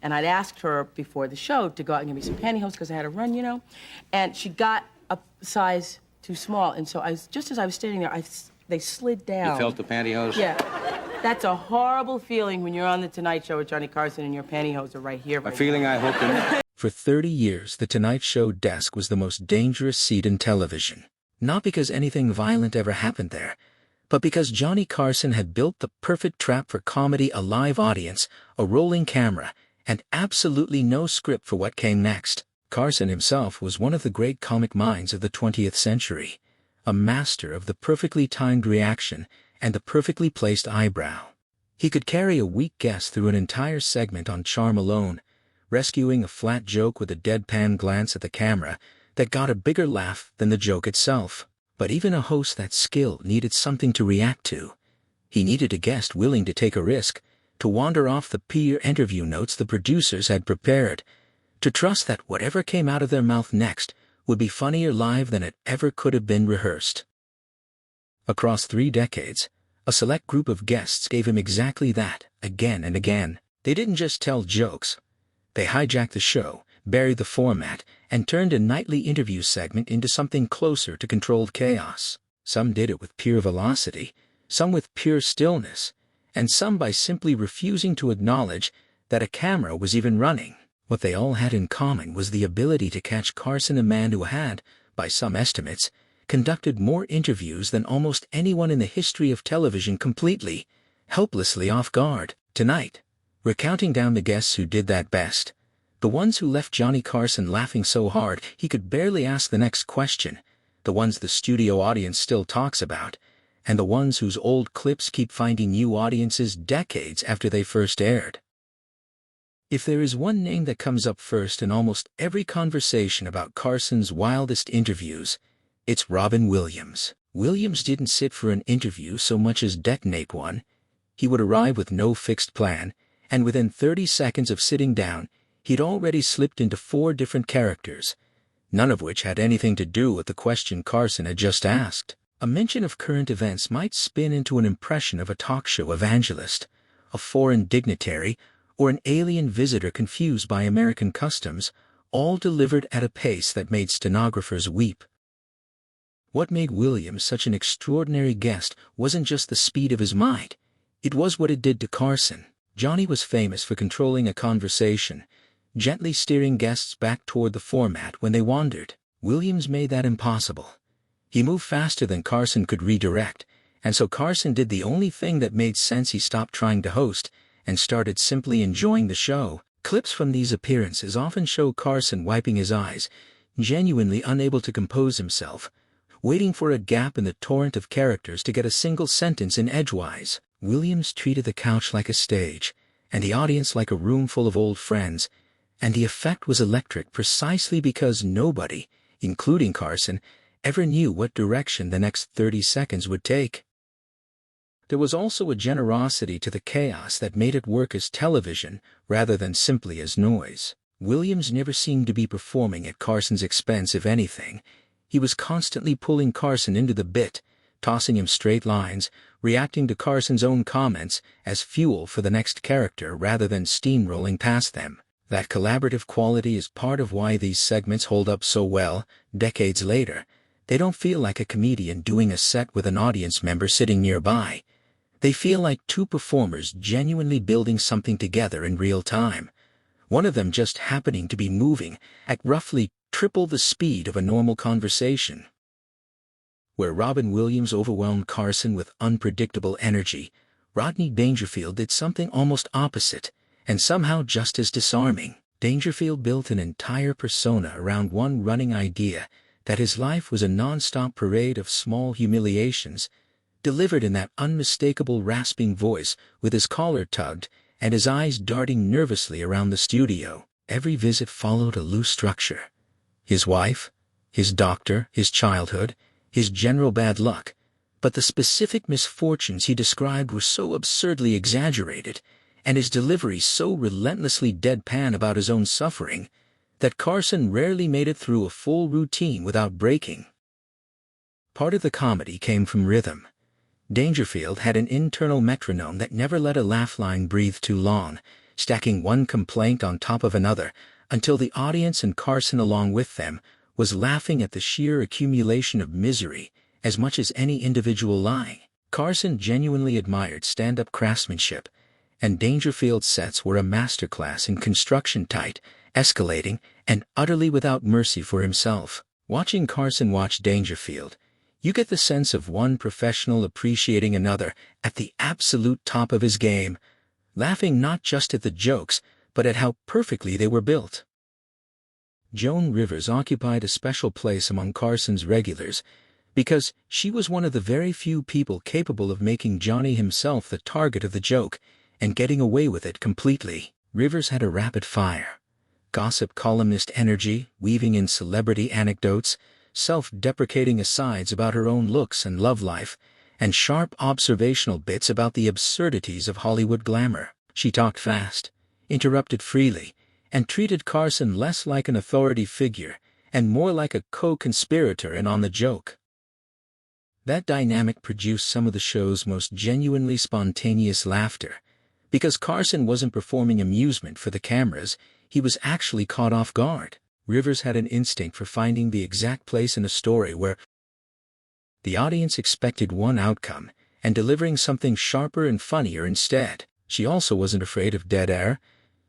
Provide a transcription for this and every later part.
And I'd asked her before the show to go out and give me some pantyhose because I had to run, you know. And she got a size too small. And so just as I was standing there, they slid down. You felt the pantyhose? Yeah. That's a horrible feeling when you're on The Tonight Show with Johnny Carson and your pantyhose are right here. A feeling I hope to... For 30 years, The Tonight Show desk was the most dangerous seat in television. Not because anything violent ever happened there, but because Johnny Carson had built the perfect trap for comedy: a live audience, a rolling camera, and absolutely no script for what came next. Carson himself was one of the great comic minds of the 20th century, a master of the perfectly timed reaction and the perfectly placed eyebrow. He could carry a weak guest through an entire segment on charm alone, rescuing a flat joke with a deadpan glance at the camera that got a bigger laugh than the joke itself. But even a host that skilled needed something to react to. He needed a guest willing to take a risk, to wander off the peer interview notes the producers had prepared, to trust that whatever came out of their mouth next would be funnier live than it ever could have been rehearsed. Across 3 decades, a select group of guests gave him exactly that, again and again. They didn't just tell jokes. They hijacked the show, buried the format, and turned a nightly interview segment into something closer to controlled chaos. Some did it with pure velocity, some with pure stillness, and some by simply refusing to acknowledge that a camera was even running. What they all had in common was the ability to catch Carson, a man who had, by some estimates, conducted more interviews than almost anyone in the history of television, completely, helplessly off guard. Tonight, we're counting down the guests who did that best. The ones who left Johnny Carson laughing so hard he could barely ask the next question, the ones the studio audience still talks about, and the ones whose old clips keep finding new audiences decades after they first aired. If there is one name that comes up first in almost every conversation about Carson's wildest interviews, it's Robin Williams. Williams didn't sit for an interview so much as detonate one. He would arrive with no fixed plan, and within 30 seconds of sitting down, he'd already slipped into 4 different characters, none of which had anything to do with the question Carson had just asked. A mention of current events might spin into an impression of a talk show evangelist, a foreign dignitary, or an alien visitor confused by American customs, all delivered at a pace that made stenographers weep. What made Williams such an extraordinary guest wasn't just the speed of his mind, it was what it did to Carson. Johnny was famous for controlling a conversation, gently steering guests back toward the format when they wandered. Williams made that impossible. He moved faster than Carson could redirect, and so Carson did the only thing that made sense: he stopped trying to host and started simply enjoying the show. Clips from these appearances often show Carson wiping his eyes, genuinely unable to compose himself, waiting for a gap in the torrent of characters to get a single sentence in edgewise. Williams treated the couch like a stage, and the audience like a room full of old friends, and the effect was electric precisely because nobody, including Carson, ever knew what direction the next 30 seconds would take. There was also a generosity to the chaos that made it work as television rather than simply as noise. Williams never seemed to be performing at Carson's expense. If anything, he was constantly pulling Carson into the bit, tossing him straight lines, reacting to Carson's own comments as fuel for the next character rather than steamrolling past them. That collaborative quality is part of why these segments hold up so well, decades later. They don't feel like a comedian doing a set with an audience member sitting nearby. They feel like 2 performers genuinely building something together in real time, one of them just happening to be moving at roughly triple the speed of a normal conversation. Where Robin Williams overwhelmed Carson with unpredictable energy, Rodney Dangerfield did something almost opposite, and somehow just as disarming. Dangerfield built an entire persona around one running idea: that his life was a non-stop parade of small humiliations, delivered in that unmistakable rasping voice, with his collar tugged and his eyes darting nervously around the studio. Every visit followed a loose structure. His wife, his doctor, his childhood, his general bad luck, but the specific misfortunes he described were so absurdly exaggerated, and his delivery so relentlessly deadpan about his own suffering, that Carson rarely made it through a full routine without breaking. Part of the comedy came from rhythm. Dangerfield had an internal metronome that never let a laugh line breathe too long, stacking one complaint on top of another, until the audience and Carson along with them was laughing at the sheer accumulation of misery as much as any individual lie. Carson genuinely admired stand-up craftsmanship, and Dangerfield's sets were a masterclass in construction, tight, escalating, and utterly without mercy for himself. Watching Carson watch Dangerfield, you get the sense of one professional appreciating another at the absolute top of his game, laughing not just at the jokes, but at how perfectly they were built. Joan Rivers occupied a special place among Carson's regulars because she was one of the very few people capable of making Johnny himself the target of the joke and getting away with it completely. Rivers had a rapid-fire, gossip columnist energy, weaving in celebrity anecdotes, self-deprecating asides about her own looks and love life, and sharp observational bits about the absurdities of Hollywood glamour. She talked fast, interrupted freely, and treated Carson less like an authority figure and more like a co-conspirator in on the joke. That dynamic produced some of the show's most genuinely spontaneous laughter. Because Carson wasn't performing amusement for the cameras, he was actually caught off guard. Rivers had an instinct for finding the exact place in a story where the audience expected one outcome and delivering something sharper and funnier instead. She also wasn't afraid of dead air.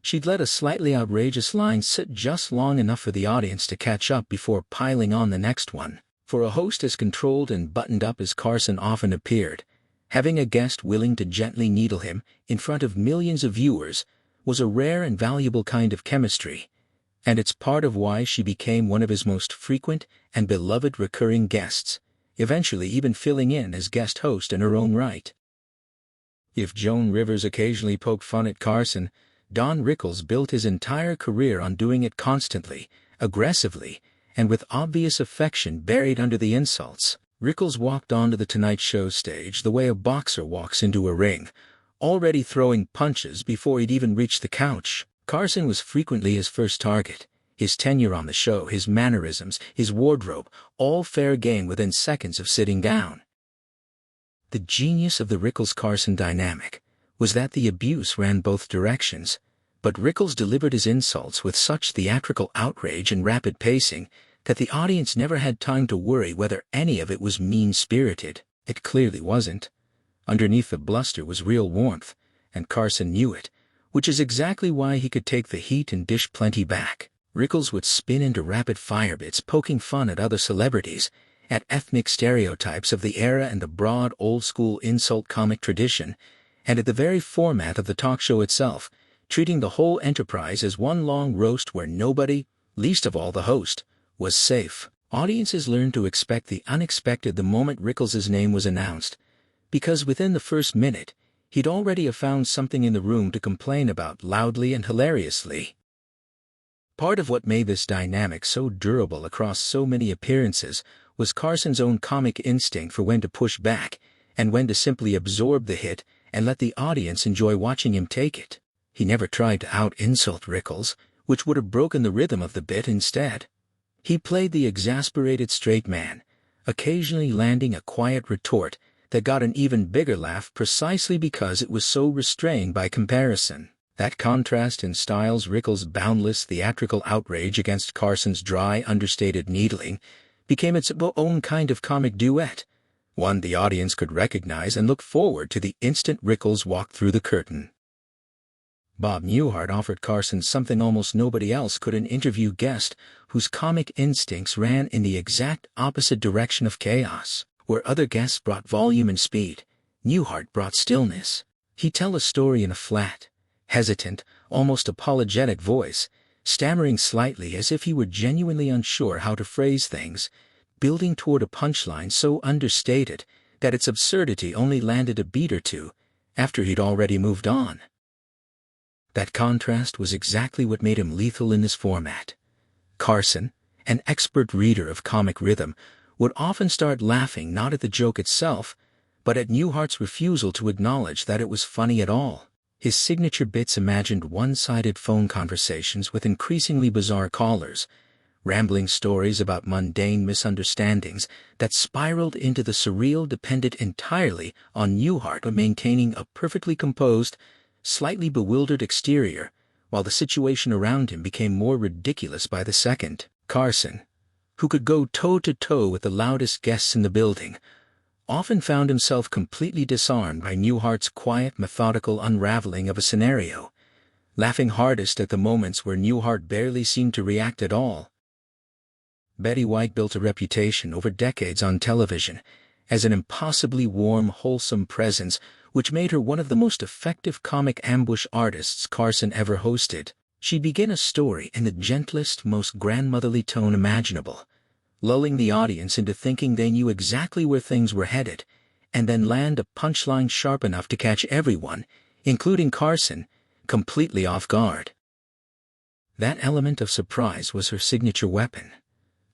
She'd let a slightly outrageous line sit just long enough for the audience to catch up before piling on the next one. For a host as controlled and buttoned up as Carson often appeared, having a guest willing to gently needle him in front of millions of viewers was a rare and valuable kind of chemistry, and it's part of why she became one of his most frequent and beloved recurring guests, eventually even filling in as guest host in her own right. If Joan Rivers occasionally poked fun at Carson, Don Rickles built his entire career on doing it constantly, aggressively, and with obvious affection buried under the insults. Rickles walked onto the Tonight Show stage the way a boxer walks into a ring, already throwing punches before he'd even reached the couch. Carson was frequently his first target. His tenure on the show, his mannerisms, his wardrobe, all fair game within seconds of sitting down. The genius of the Rickles-Carson dynamic was that the abuse ran both directions, but Rickles delivered his insults with such theatrical outrage and rapid pacing that the audience never had time to worry whether any of it was mean-spirited. It clearly wasn't. Underneath the bluster was real warmth, and Carson knew it, which is exactly why he could take the heat and dish plenty back. Rickles would spin into rapid-fire bits poking fun at other celebrities, at ethnic stereotypes of the era and the broad old-school insult comic tradition, and at the very format of the talk show itself, treating the whole enterprise as one long roast where nobody, least of all the host, was safe. Audiences learned to expect the unexpected the moment Rickles' name was announced, because within the first minute, he'd already found something in the room to complain about loudly and hilariously. Part of what made this dynamic so durable across so many appearances was Carson's own comic instinct for when to push back and when to simply absorb the hit and let the audience enjoy watching him take it. He never tried to out-insult Rickles, which would have broken the rhythm of the bit instead. He played the exasperated straight man, occasionally landing a quiet retort that got an even bigger laugh precisely because it was so restrained by comparison. That contrast in styles, Rickles' boundless theatrical outrage against Carson's dry, understated needling, became its own kind of comic duet, one the audience could recognize and look forward to the instant Rickles walked through the curtain. Bob Newhart offered Carson something almost nobody else could, an interview guest whose comic instincts ran in the exact opposite direction of chaos. Where other guests brought volume and speed, Newhart brought stillness. He'd tell a story in a flat, hesitant, almost apologetic voice, stammering slightly as if he were genuinely unsure how to phrase things, building toward a punchline so understated that its absurdity only landed a beat or two after he'd already moved on. That contrast was exactly what made him lethal in this format. Carson, an expert reader of comic rhythm, would often start laughing not at the joke itself, but at Newhart's refusal to acknowledge that it was funny at all. His signature bits imagined one-sided phone conversations with increasingly bizarre callers, rambling stories about mundane misunderstandings that spiraled into the surreal dependent entirely on Newhart maintaining a perfectly composed, slightly bewildered exterior, while the situation around him became more ridiculous by the second. Carson, who could go toe-to-toe with the loudest guests in the building, often found himself completely disarmed by Newhart's quiet, methodical unraveling of a scenario, laughing hardest at the moments where Newhart barely seemed to react at all. Betty White built a reputation over decades on television as an impossibly warm, wholesome presence, which made her one of the most effective comic ambush artists Carson ever hosted. She'd begin a story in the gentlest, most grandmotherly tone imaginable, lulling the audience into thinking they knew exactly where things were headed, and then land a punchline sharp enough to catch everyone, including Carson, completely off guard. That element of surprise was her signature weapon.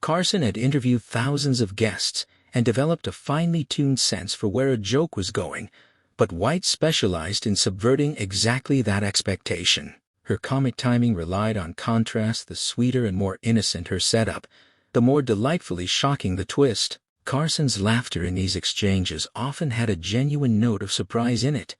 Carson had interviewed thousands of guests and developed a finely tuned sense for where a joke was going, but White specialized in subverting exactly that expectation. Her comic timing relied on contrast. The sweeter and more innocent her setup, the more delightfully shocking the twist. Carson's laughter in these exchanges often had a genuine note of surprise in it,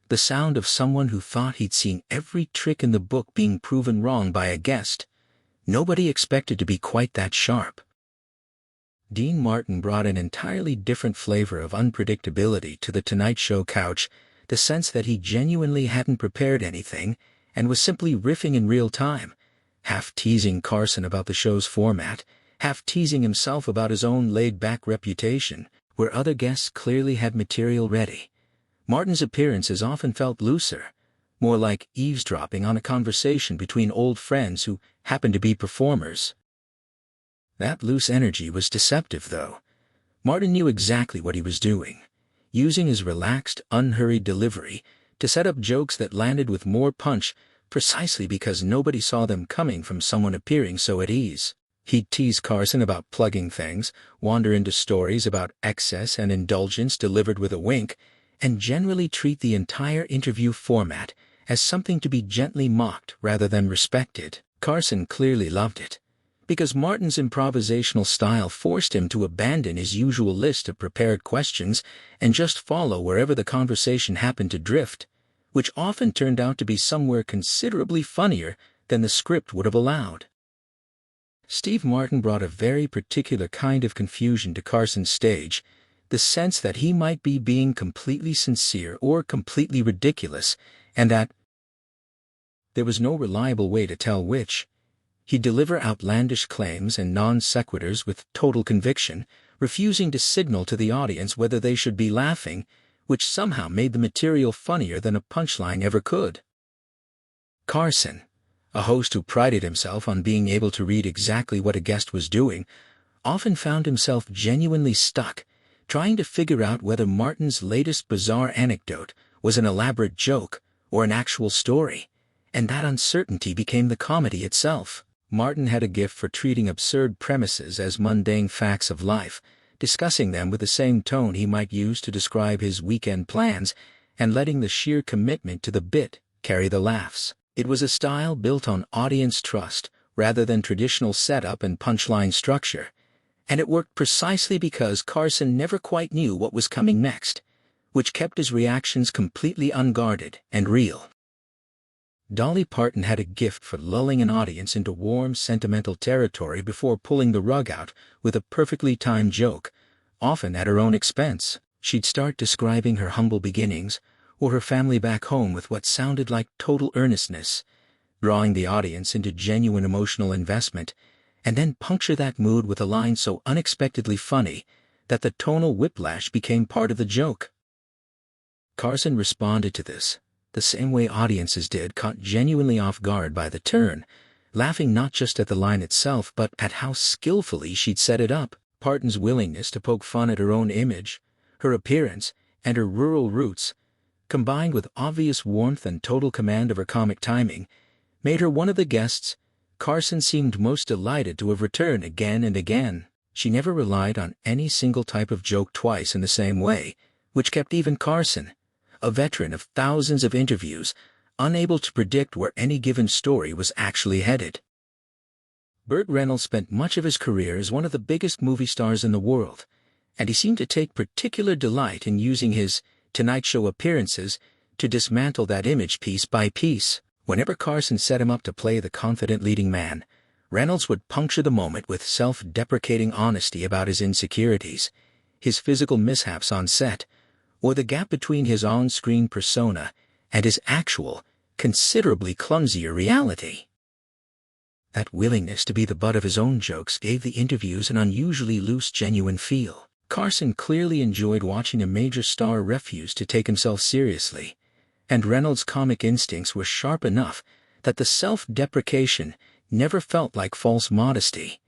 the sound of someone who thought he'd seen every trick in the book being proven wrong by a guest. Nobody expected to be quite that sharp. Dean Martin brought an entirely different flavor of unpredictability to the Tonight Show couch, the sense that he genuinely hadn't prepared anything and was simply riffing in real time, half teasing Carson about the show's format, half teasing himself about his own laid-back reputation, where other guests clearly had material ready. Martin's appearances often felt looser, more like eavesdropping on a conversation between old friends who happened to be performers. That loose energy was deceptive, though. Martin knew exactly what he was doing, using his relaxed, unhurried delivery to set up jokes that landed with more punch precisely because nobody saw them coming from someone appearing so at ease. He'd tease Carson about plugging things, wander into stories about excess and indulgence delivered with a wink, and generally treat the entire interview format as something to be gently mocked rather than respected. Carson clearly loved it, because Martin's improvisational style forced him to abandon his usual list of prepared questions and just follow wherever the conversation happened to drift, which often turned out to be somewhere considerably funnier than the script would have allowed. Steve Martin brought a very particular kind of confusion to Carson's stage, the sense that he might be being completely sincere or completely ridiculous, and that there was no reliable way to tell which. He'd deliver outlandish claims and non-sequiturs with total conviction, refusing to signal to the audience whether they should be laughing, which somehow made the material funnier than a punchline ever could. Carson, a host who prided himself on being able to read exactly what a guest was doing, often found himself genuinely stuck, trying to figure out whether Martin's latest bizarre anecdote was an elaborate joke or an actual story, and that uncertainty became the comedy itself. Martin had a gift for treating absurd premises as mundane facts of life, discussing them with the same tone he might use to describe his weekend plans, and letting the sheer commitment to the bit carry the laughs. It was a style built on audience trust rather than traditional setup and punchline structure, and it worked precisely because Carson never quite knew what was coming next, which kept his reactions completely unguarded and real. Dolly Parton had a gift for lulling an audience into warm, sentimental territory before pulling the rug out with a perfectly timed joke, often at her own expense. She'd start describing her humble beginnings or her family back home with what sounded like total earnestness, drawing the audience into genuine emotional investment, and then puncture that mood with a line so unexpectedly funny that the tonal whiplash became part of the joke. Carson responded to this the same way audiences did, caught genuinely off guard by the turn, laughing not just at the line itself but at how skillfully she'd set it up. Parton's willingness to poke fun at her own image, her appearance, and her rural roots, combined with obvious warmth and total command of her comic timing, made her one of the guests Carson seemed most delighted to have returned again and again. She never relied on any single type of joke twice in the same way, which kept even Carson, a veteran of thousands of interviews, unable to predict where any given story was actually headed. Burt Reynolds spent much of his career as one of the biggest movie stars in the world, and he seemed to take particular delight in using his Tonight Show appearances to dismantle that image piece by piece. Whenever Carson set him up to play the confident leading man, Reynolds would puncture the moment with self-deprecating honesty about his insecurities, his physical mishaps on set, or the gap between his on-screen persona and his actual, considerably clumsier reality. That willingness to be the butt of his own jokes gave the interviews an unusually loose, genuine feel. Carson clearly enjoyed watching a major star refuse to take himself seriously, and Reynolds' comic instincts were sharp enough that the self-deprecation never felt like false modesty.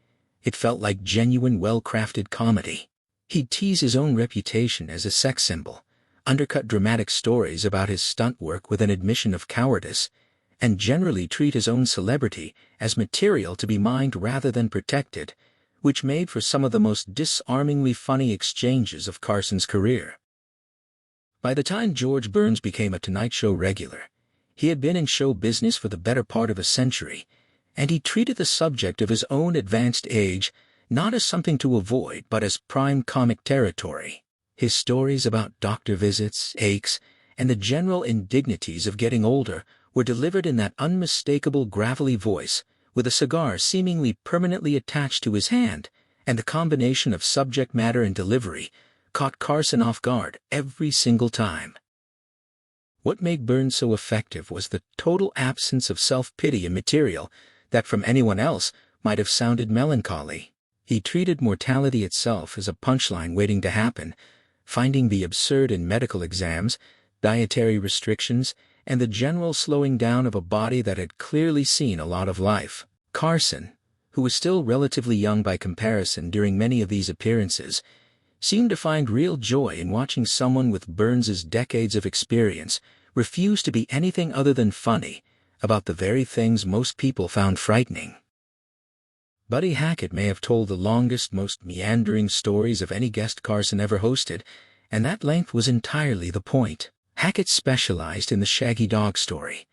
It felt like genuine, well-crafted comedy. He'd tease his own reputation as a sex symbol, undercut dramatic stories about his stunt work with an admission of cowardice, and generally treat his own celebrity as material to be mined rather than protected, which made for some of the most disarmingly funny exchanges of Carson's career. By the time George Burns became a Tonight Show regular, he had been in show business for the better part of a century, and he treated the subject of his own advanced age not as something to avoid but as prime comic territory. His stories about doctor visits, aches, and the general indignities of getting older were delivered in that unmistakable gravelly voice, with a cigar seemingly permanently attached to his hand, and the combination of subject matter and delivery caught Carson off guard every single time. What made Burns so effective was the total absence of self-pity in material that from anyone else might have sounded melancholy. He treated mortality itself as a punchline waiting to happen, finding the absurd in medical exams, dietary restrictions, and the general slowing down of a body that had clearly seen a lot of life. Carson, who was still relatively young by comparison during many of these appearances, seemed to find real joy in watching someone with Burns's decades of experience refuse to be anything other than funny about the very things most people found frightening. Buddy Hackett may have told the longest, most meandering stories of any guest Carson ever hosted, and that length was entirely the point. Hackett specialized in the Shaggy Dog story,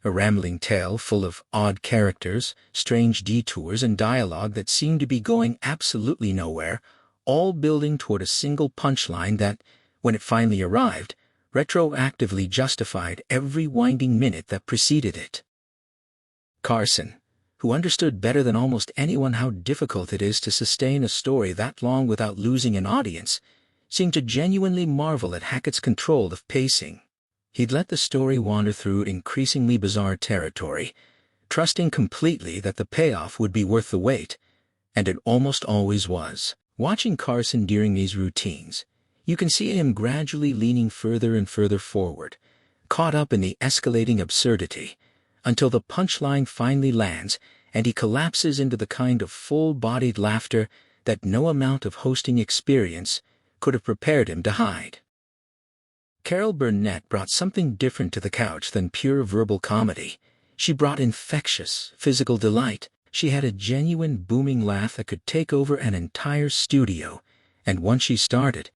a rambling tale full of odd characters, strange detours, and dialogue that seemed to be going absolutely nowhere, all building toward a single punchline that, when it finally arrived, retroactively justified every winding minute that preceded it. Carson, who understood better than almost anyone how difficult it is to sustain a story that long without losing an audience, seemed to genuinely marvel at Hackett's control of pacing. He'd let the story wander through increasingly bizarre territory, trusting completely that the payoff would be worth the wait, and it almost always was. Watching Carson during these routines, you can see him gradually leaning further and further forward, caught up in the escalating absurdity, until the punchline finally lands and he collapses into the kind of full-bodied laughter that no amount of hosting experience could have prepared him to hide. Carol Burnett brought something different to the couch than pure verbal comedy. She brought infectious, physical delight. She had a genuine booming laugh that could take over an entire studio, and once she started,